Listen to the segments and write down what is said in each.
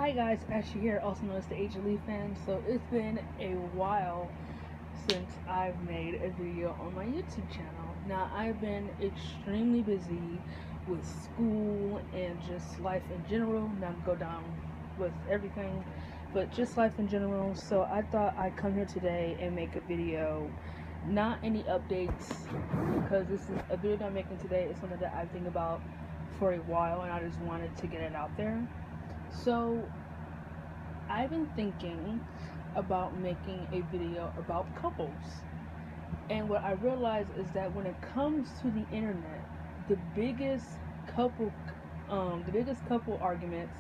Hi guys, Ashley here, also known as the Age of Leaf fan. So it's been a while since I've made a video on my YouTube channel. Now I've been extremely busy with school and just life in general. Not go down with everything, but just life in general. So I thought I'd come here today and make a video. Not any updates, because this is a video that I'm making today is something that I've been thinking about for a while and I just wanted to get it out there. So I've been thinking about making a video about couples. And what I realize is that when it comes to the internet, the biggest couple arguments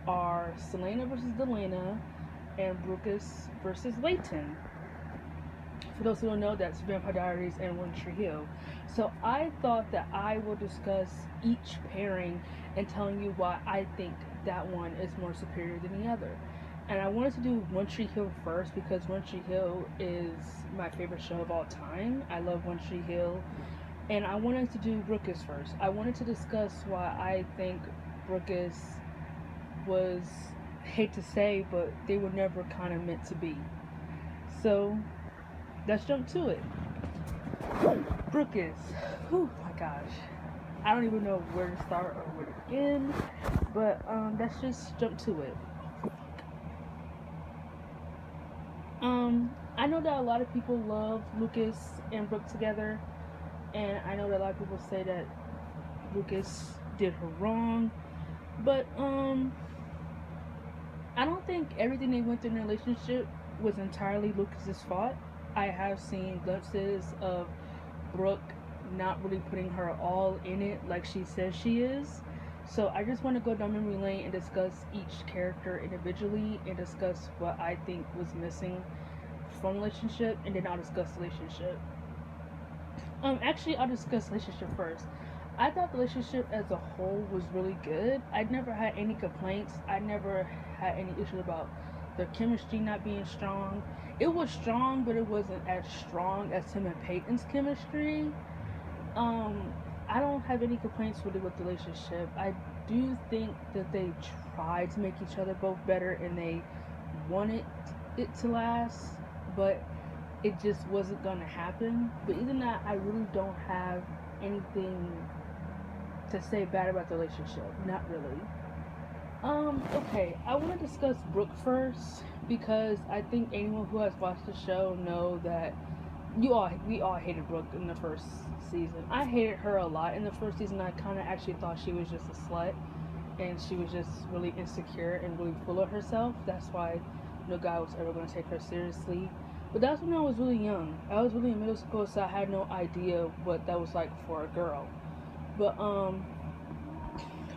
are Selena versus Delana and Brucus versus Layton. For those who don't know, that's Vampire Diaries and One Tree Hill. So I thought that I will discuss each pairing and telling you why I think that one is more superior than the other. And I wanted to do One Tree Hill first because One Tree Hill is my favorite show of all time. I love One Tree Hill. And I wanted to do Brucus first. I wanted to discuss why I think Brucus was, hate to say, but they were never kind of meant to be. So let's jump to it. Brucus. Oh my gosh. I don't even know where to start or where to end. But let's just jump to it. I know that a lot of people love Lucas and Brooke together, and I know that a lot of people say that Lucas did her wrong, but I don't think everything they went through in their relationship was entirely Lucas's fault. I have seen glimpses of Brooke not really putting her all in it like she says she is. So I just want to go down memory lane and discuss each character individually and discuss what I think was missing from the relationship, and then I'll discuss the relationship. Actually, I'll discuss the relationship first. I thought the relationship as a whole was really good. I never had any complaints. I never had any issues about their chemistry not being strong. It was strong, but it wasn't as strong as Tim and Peyton's chemistry. I don't have any complaints really with the relationship. I do think that they tried to make each other both better and they wanted it to last, but it just wasn't gonna happen. But even that, I really don't have anything to say bad about the relationship. Not really. Okay, I want to discuss Brooke first because I think anyone who has watched the show know that we all hated Brooke in the first season. I hated her a lot in the first season. I kind of actually thought she was just a slut and she was just really insecure and really full of herself. That's why no guy was ever going to take her seriously. But that's when I was really young. I was really in middle school, so I had no idea what that was like for a girl. But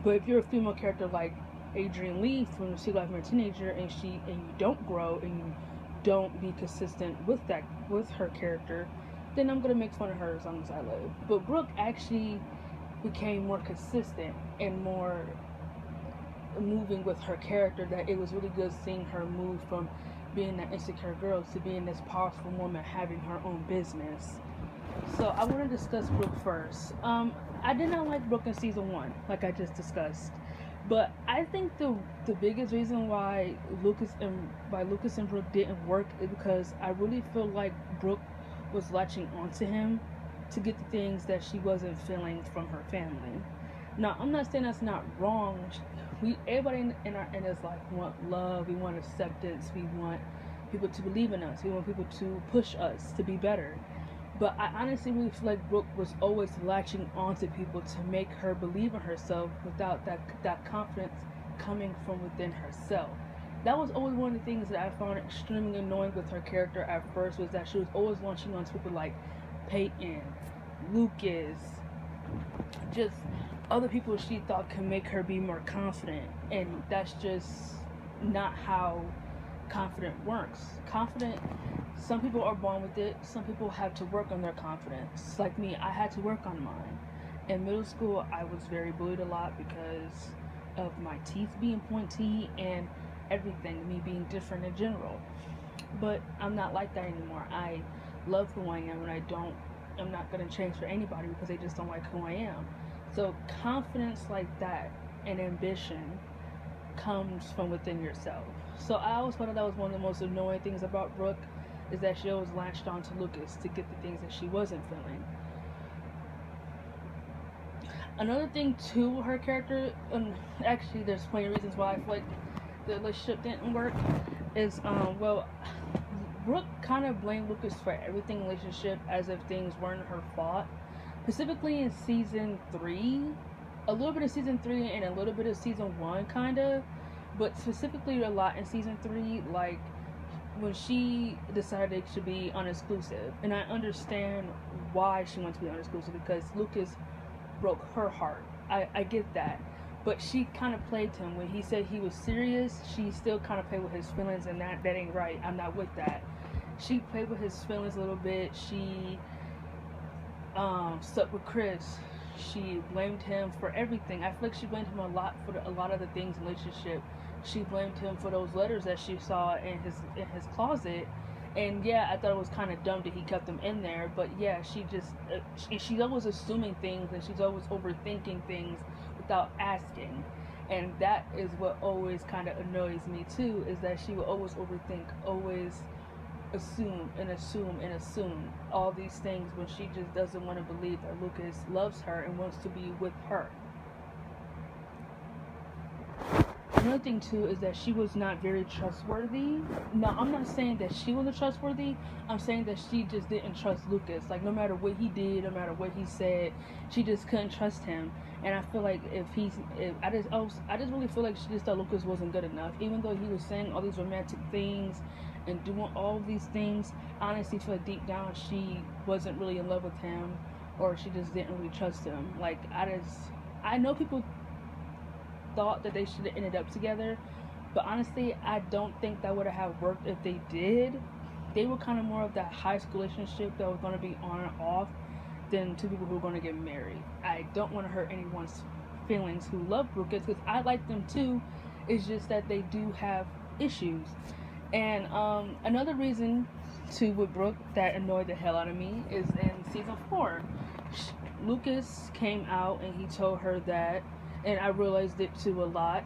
if you're a female character like Adrienne Leaf from Secret Life of a Teenager and you don't grow and you don't be consistent with her character, then I'm gonna make fun of her as long as I live. But Brooke actually became more consistent and more moving with her character, that it was really good seeing her move from being that insecure girl to being this powerful woman having her own business. So I want to discuss Brooke first. I did not like Brooke in season 1, like I just discussed. But I think the biggest reason why Lucas and Brooke didn't work is because I really feel like Brooke was latching onto him to get the things that she wasn't feeling from her family. Now, I'm not saying that's not wrong. Everybody in this life want love. We want acceptance. We want people to believe in us. We want people to push us to be better. But I honestly really feel like Brooke was always latching onto people to make her believe in herself without that confidence coming from within herself. That was always one of the things that I found extremely annoying with her character at first, was that she was always launching onto people like Peyton, Lucas, just other people she thought could make her be more confident. And that's just not how confident works. Some people are born with it. Some people have to work on their confidence. Like me, I had to work on mine. In middle school, I was very bullied a lot because of my teeth being pointy and everything, me being different in general. But I'm not like that anymore. I love who I am, and I'm not going to change for anybody because they just don't like who I am. So confidence like that and ambition comes from within yourself. So I always thought that was one of the most annoying things about Brooke, is that she always latched on to Lucas to get the things that she wasn't feeling. Another thing too with her character, and actually there's plenty of reasons why I feel like the relationship didn't work, is well, Brooke kind of blamed Lucas for everything in the relationship as if things weren't her fault. Specifically in season 3, a little bit of season 3 and a little bit of season 1 kind of, but specifically a lot in season 3, like when she decided it should be unexclusive. And I understand why she wants to be unexclusive, because Lucas broke her heart. I get that. But she kind of played him. When he said he was serious, she still kind of played with his feelings, and that ain't right. I'm not with that. She played with his feelings a little bit. She stuck with Chris. She blamed him for everything. I feel like she blamed him a lot for a lot of the things in the relationship. She blamed him for those letters that she saw in his closet. And yeah, I thought it was kind of dumb that he kept them in there. But yeah, she just she's always assuming things, and she's always overthinking things without asking. And that is what always kind of annoys me too, is that she will always overthink, always assume all these things when she just doesn't want to believe that Lucas loves her and wants to be with her. Another thing too is that she was not very trustworthy. Now, I'm not saying that she wasn't trustworthy. I'm saying that she just didn't trust Lucas. Like, no matter what he did, no matter what he said, she just couldn't trust him. And I feel like I just really feel like she just thought Lucas wasn't good enough. Even though he was saying all these romantic things and doing all of these things, I honestly feel like deep down she wasn't really in love with him, or she just didn't really trust him. Like, I know people thought that they should have ended up together, but honestly, I don't think that would have worked if they did. They were kind of more of that high school relationship that was going to be on and off than two people who were going to get married. I don't want to hurt anyone's feelings who love Lucas, because I like them too. It's just that they do have issues. And another reason too with Brooke that annoyed the hell out of me is in season 4. Lucas came out and he told her that, and I realized it too a lot,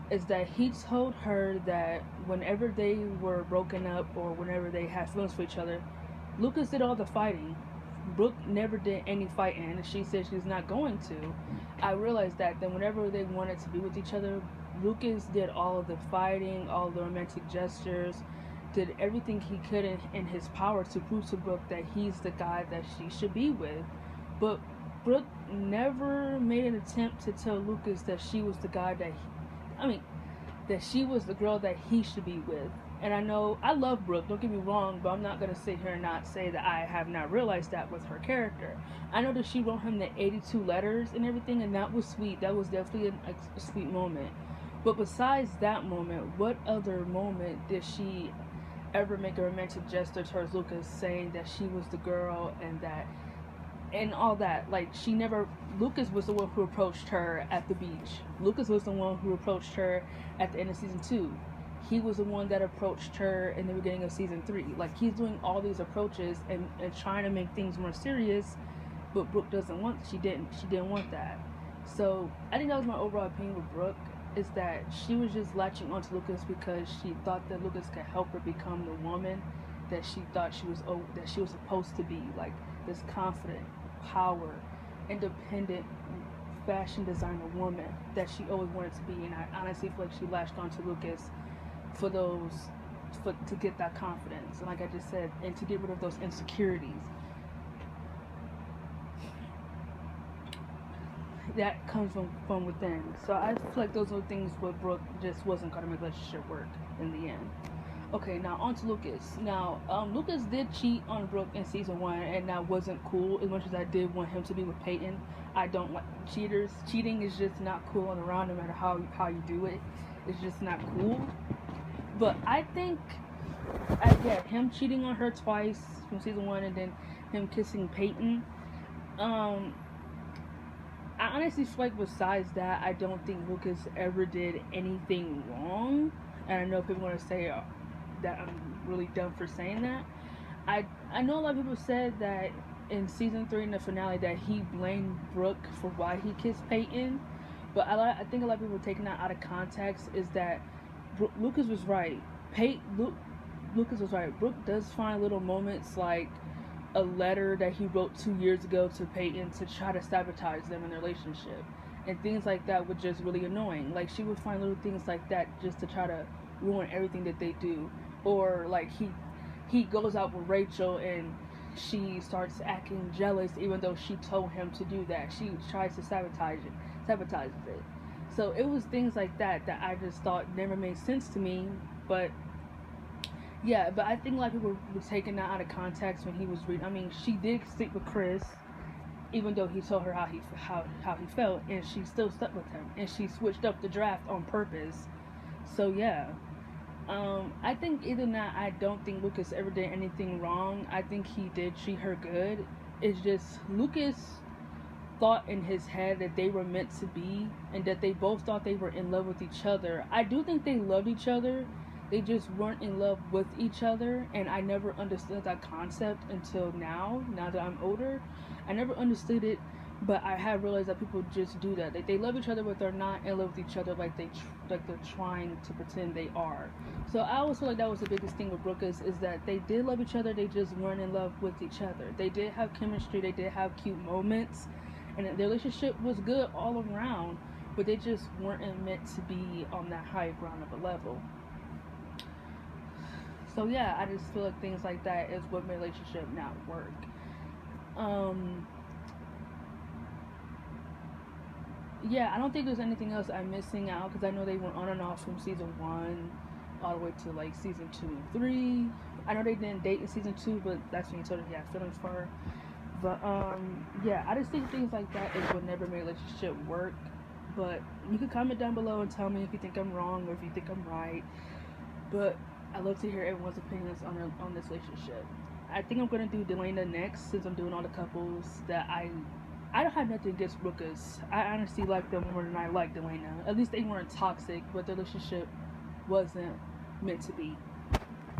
is that he told her that whenever they were broken up or whenever they had feelings for each other, Lucas did all the fighting. Brooke never did any fighting, and she said she's not going to. I realized that then whenever they wanted to be with each other, Lucas did all of the fighting, all of the romantic gestures, did everything he could in his power to prove to Brooke that he's the guy that she should be with. But Brooke never made an attempt to tell Lucas that she was the guy that she was the girl that he should be with. And I know, I love Brooke, don't get me wrong, but I'm not going to sit here and not say that I have not realized that with her character. I know that she wrote him the 82 letters and everything, and that was sweet. That was definitely a sweet moment. But besides that moment, what other moment did she ever make a romantic gesture towards Lucas, saying that she was the girl and all that? Like, she never. Lucas was the one who approached her at the beach. Lucas was the one who approached her at the end of season 2. He was the one that approached her in the beginning of season 3. Like, he's doing all these approaches and trying to make things more serious, but Brooke doesn't want. She didn't want that. So I think that was my overall opinion with Brooke, is that she was just latching onto Lucas because she thought that Lucas could help her become the woman that she thought she was supposed to be, like this confident, power, independent fashion designer woman that she always wanted to be. And I honestly feel like she latched onto Lucas to get that confidence, and like I just said, and to get rid of those insecurities that comes from within. So I feel like those are things where Brooke just wasn't going to make the relationship work in the end. Okay, now on to Lucas. Now, Lucas did cheat on Brooke in season 1, and that wasn't cool. As much as I did want him to be with Peyton, I don't like cheaters. Cheating is just not cool on around, no matter how you do it. It's just not cool. But I think, him cheating on her twice from season 1, and then him kissing Peyton. I honestly feel like besides that, I don't think Lucas ever did anything wrong. And I know people want to say that I'm really dumb for saying that. I know a lot of people said that in season 3 in the finale that he blamed Brooke for why he kissed Peyton, But I think a lot of people taking that out of context is that Lucas was right. Lucas was right. Brooke does find little moments like a letter that he wrote 2 years ago to Peyton to try to sabotage them in their relationship. And things like that were just really annoying. Like she would find little things like that just to try to ruin everything that they do. Or like he goes out with Rachel and she starts acting jealous even though she told him to do that. She tries to sabotages it. So it was things like that that I just thought never made sense to me. But yeah, but I think a lot of people were taking that out of context when he was reading. I mean, she did stick with Chris, even though he told her how he felt, and she still stuck with him, and she switched up the draft on purpose. So yeah, I think either not. I don't think Lucas ever did anything wrong. I think he did treat her good. It's just Lucas thought in his head that they were meant to be and that they both thought they were in love with each other. I do think they loved each other. They just weren't in love with each other, and I never understood that concept until now that I'm older. I never understood it, but I have realized that people just do that. They love each other, but they're not in love with each other like they're trying to pretend they are. So I always feel like that was the biggest thing with Brooke is that they did love each other, they just weren't in love with each other. They did have chemistry, they did have cute moments, and their relationship was good all around, but they just weren't meant to be on that high ground of a level. So yeah, I just feel like things like that is what made relationship not work. Um, yeah, I don't think there's anything else I'm missing out because I know they went on and off from season 1 all the way to like season 2 and 3. I know they didn't date in season 2, but that's when he told her he had feelings for her. But yeah, I just think things like that is what never made a relationship work. But you can comment down below and tell me if you think I'm wrong or if you think I'm right. But I love to hear everyone's opinions on this relationship. I think I'm gonna do Delana next since I'm doing all the couples that I don't have nothing against Lucas. I honestly like them more than I like Delana. At least they weren't toxic, but the relationship wasn't meant to be.